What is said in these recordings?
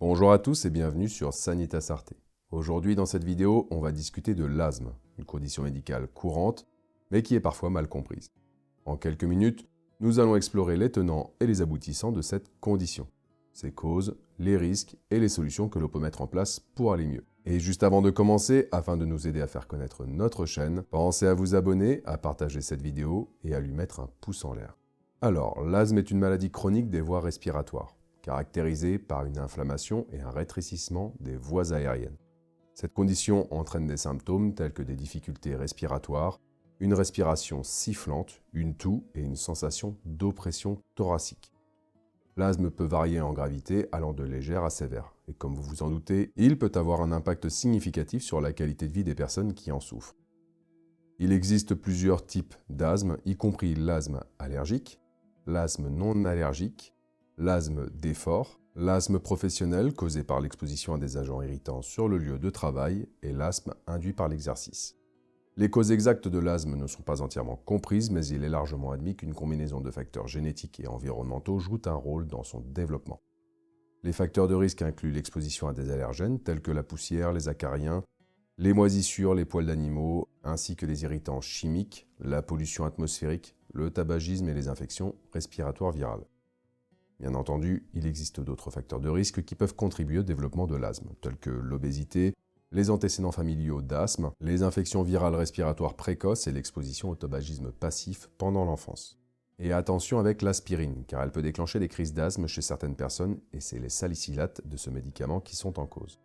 Bonjour à tous et bienvenue sur Sanitas Arte. Aujourd'hui dans cette vidéo, on va discuter de l'asthme, une condition médicale courante, mais qui est parfois mal comprise. En quelques minutes, nous allons explorer les tenants et les aboutissants de cette condition, ses causes, les risques et les solutions que l'on peut mettre en place pour aller mieux. Et juste avant de commencer, afin de nous aider à faire connaître notre chaîne, pensez à vous abonner, à partager cette vidéo et à lui mettre un pouce en l'air. Alors, l'asthme est une maladie chronique des voies respiratoires, caractérisée par une inflammation et un rétrécissement des voies aériennes. Cette condition entraîne des symptômes tels que des difficultés respiratoires, une respiration sifflante, une toux et une sensation d'oppression thoracique. L'asthme peut varier en gravité allant de légère à sévère, et comme vous vous en doutez, il peut avoir un impact significatif sur la qualité de vie des personnes qui en souffrent. Il existe plusieurs types d'asthme, y compris l'asthme allergique, l'asthme non allergique, l'asthme d'effort, l'asthme professionnel causé par l'exposition à des agents irritants sur le lieu de travail et l'asthme induit par l'exercice. Les causes exactes de l'asthme ne sont pas entièrement comprises, mais il est largement admis qu'une combinaison de facteurs génétiques et environnementaux joue un rôle dans son développement. Les facteurs de risque incluent l'exposition à des allergènes tels que la poussière, les acariens, les moisissures, les poils d'animaux, ainsi que les irritants chimiques, la pollution atmosphérique, le tabagisme et les infections respiratoires virales. Bien entendu, il existe d'autres facteurs de risque qui peuvent contribuer au développement de l'asthme, tels que l'obésité, les antécédents familiaux d'asthme, les infections virales respiratoires précoces et l'exposition au tabagisme passif pendant l'enfance. Et attention avec l'aspirine, car elle peut déclencher des crises d'asthme chez certaines personnes et c'est les salicylates de ce médicament qui sont en cause.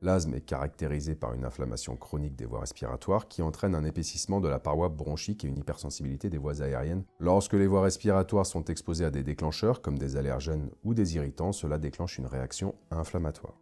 L'asthme est caractérisé par une inflammation chronique des voies respiratoires qui entraîne un épaississement de la paroi bronchique et une hypersensibilité des voies aériennes. Lorsque les voies respiratoires sont exposées à des déclencheurs comme des allergènes ou des irritants, cela déclenche une réaction inflammatoire.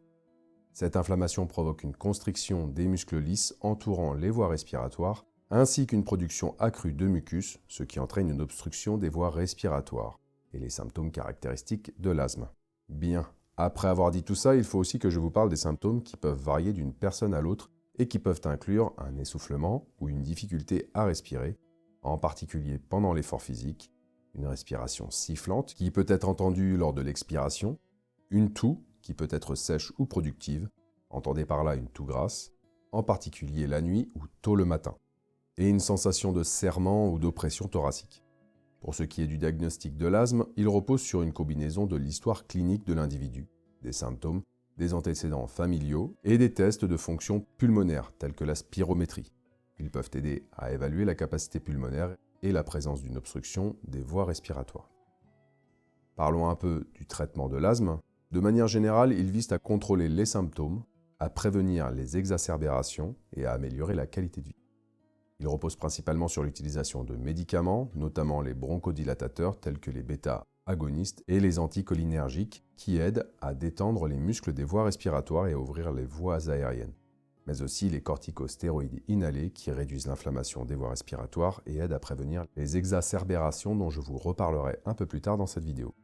Cette inflammation provoque une constriction des muscles lisses entourant les voies respiratoires, ainsi qu'une production accrue de mucus, ce qui entraîne une obstruction des voies respiratoires, et les symptômes caractéristiques de l'asthme. Bien, après avoir dit tout ça, il faut aussi que je vous parle des symptômes qui peuvent varier d'une personne à l'autre et qui peuvent inclure un essoufflement ou une difficulté à respirer, en particulier pendant l'effort physique, une respiration sifflante qui peut être entendue lors de l'expiration, une toux qui peut être sèche ou productive, entendez par là une toux grasse, en particulier la nuit ou tôt le matin, et une sensation de serrement ou d'oppression thoracique. Pour ce qui est du diagnostic de l'asthme, il repose sur une combinaison de l'histoire clinique de l'individu, des symptômes, des antécédents familiaux et des tests de fonction pulmonaire tels que la spirométrie. Ils peuvent aider à évaluer la capacité pulmonaire et la présence d'une obstruction des voies respiratoires. Parlons un peu du traitement de l'asthme. De manière générale, il vise à contrôler les symptômes, à prévenir les exacerbations et à améliorer la qualité de vie. Il repose principalement sur l'utilisation de médicaments, notamment les bronchodilatateurs tels que les bêta-agonistes et les anticholinergiques qui aident à détendre les muscles des voies respiratoires et à ouvrir les voies aériennes, mais aussi les corticostéroïdes inhalés qui réduisent l'inflammation des voies respiratoires et aident à prévenir les exacerbations dont je vous reparlerai un peu plus tard dans cette vidéo.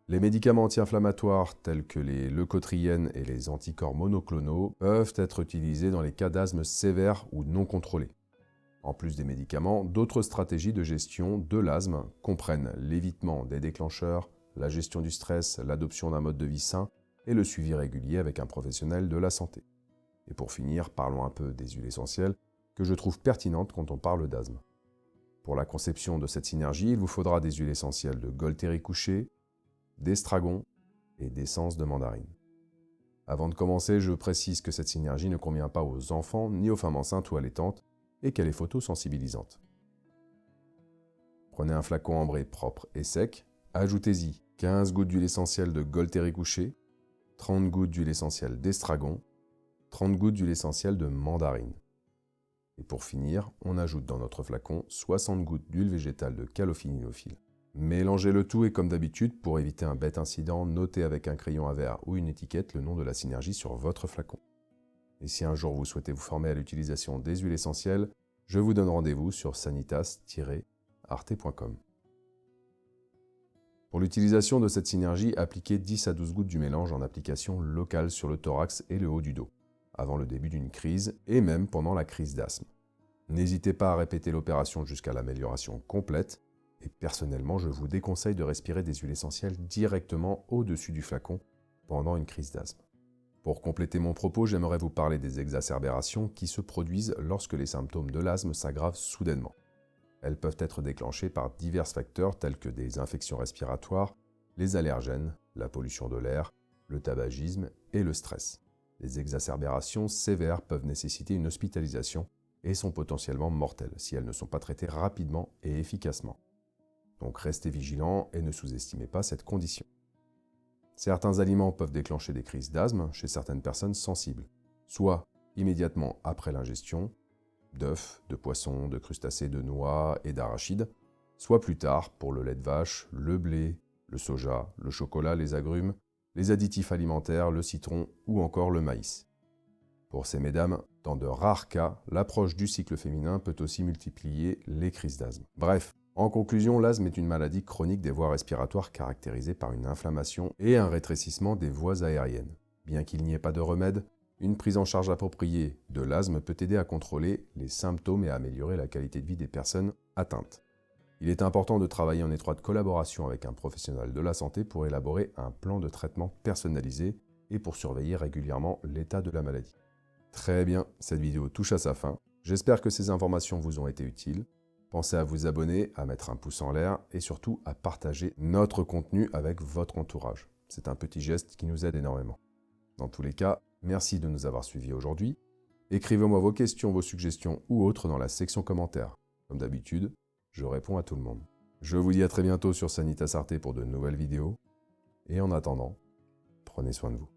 Les médicaments anti-inflammatoires tels que les leucotriènes et les anticorps monoclonaux peuvent être utilisés dans les cas d'asthme sévère ou non contrôlé. En plus des médicaments, d'autres stratégies de gestion de l'asthme comprennent l'évitement des déclencheurs, la gestion du stress, l'adoption d'un mode de vie sain et le suivi régulier avec un professionnel de la santé. Et pour finir, parlons un peu des huiles essentielles que je trouve pertinentes quand on parle d'asthme. Pour la conception de cette synergie, il vous faudra des huiles essentielles de Gualtéry couché, d'estragon et d'essence de mandarine. Avant de commencer, je précise que cette synergie ne convient pas aux enfants ni aux femmes enceintes ou allaitantes et qu'elle est photosensibilisante. Prenez un flacon ambré propre et sec, ajoutez-y 15 gouttes d'huile essentielle de Gualtéry couché, 30 gouttes d'huile essentielle d'estragon, 30 gouttes d'huile essentielle de mandarine. Et pour finir, on ajoute dans notre flacon 60 gouttes d'huile végétale de calophyllinophile. Mélangez le tout et comme d'habitude, pour éviter un bête incident, notez avec un crayon à verre ou une étiquette le nom de la synergie sur votre flacon. Et si un jour vous souhaitez vous former à l'utilisation des huiles essentielles, je vous donne rendez-vous sur sanitas-arte.com. Pour l'utilisation de cette synergie, appliquez 10 à 12 gouttes du mélange en application locale sur le thorax et le haut du dos, avant le début d'une crise et même pendant la crise d'asthme. N'hésitez pas à répéter l'opération jusqu'à l'amélioration complète, et personnellement, je vous déconseille de respirer des huiles essentielles directement au-dessus du flacon, pendant une crise d'asthme. Pour compléter mon propos, j'aimerais vous parler des exacerbations qui se produisent lorsque les symptômes de l'asthme s'aggravent soudainement. Elles peuvent être déclenchées par divers facteurs tels que des infections respiratoires, les allergènes, la pollution de l'air, le tabagisme et le stress. Les exacerbations sévères peuvent nécessiter une hospitalisation et sont potentiellement mortelles si elles ne sont pas traitées rapidement et efficacement. Donc restez vigilants et ne sous-estimez pas cette condition. Certains aliments peuvent déclencher des crises d'asthme chez certaines personnes sensibles, soit immédiatement après l'ingestion d'œufs, de poissons, de crustacés, de noix et d'arachides, soit plus tard pour le lait de vache, le blé, le soja, le chocolat, les agrumes, les additifs alimentaires, le citron ou encore le maïs. Pour ces mesdames, dans de rares cas, l'approche du cycle féminin peut aussi multiplier les crises d'asthme. Bref, en conclusion, l'asthme est une maladie chronique des voies respiratoires caractérisée par une inflammation et un rétrécissement des voies aériennes. Bien qu'il n'y ait pas de remède, une prise en charge appropriée de l'asthme peut aider à contrôler les symptômes et à améliorer la qualité de vie des personnes atteintes. Il est important de travailler en étroite collaboration avec un professionnel de la santé pour élaborer un plan de traitement personnalisé et pour surveiller régulièrement l'état de la maladie. Très bien, cette vidéo touche à sa fin. J'espère que ces informations vous ont été utiles. Pensez à vous abonner, à mettre un pouce en l'air et surtout à partager notre contenu avec votre entourage. C'est un petit geste qui nous aide énormément. Dans tous les cas, merci de nous avoir suivis aujourd'hui. Écrivez-moi vos questions, vos suggestions ou autres dans la section commentaires. Comme d'habitude, je réponds à tout le monde. Je vous dis à très bientôt sur Sanitas Arte pour de nouvelles vidéos. Et en attendant, prenez soin de vous.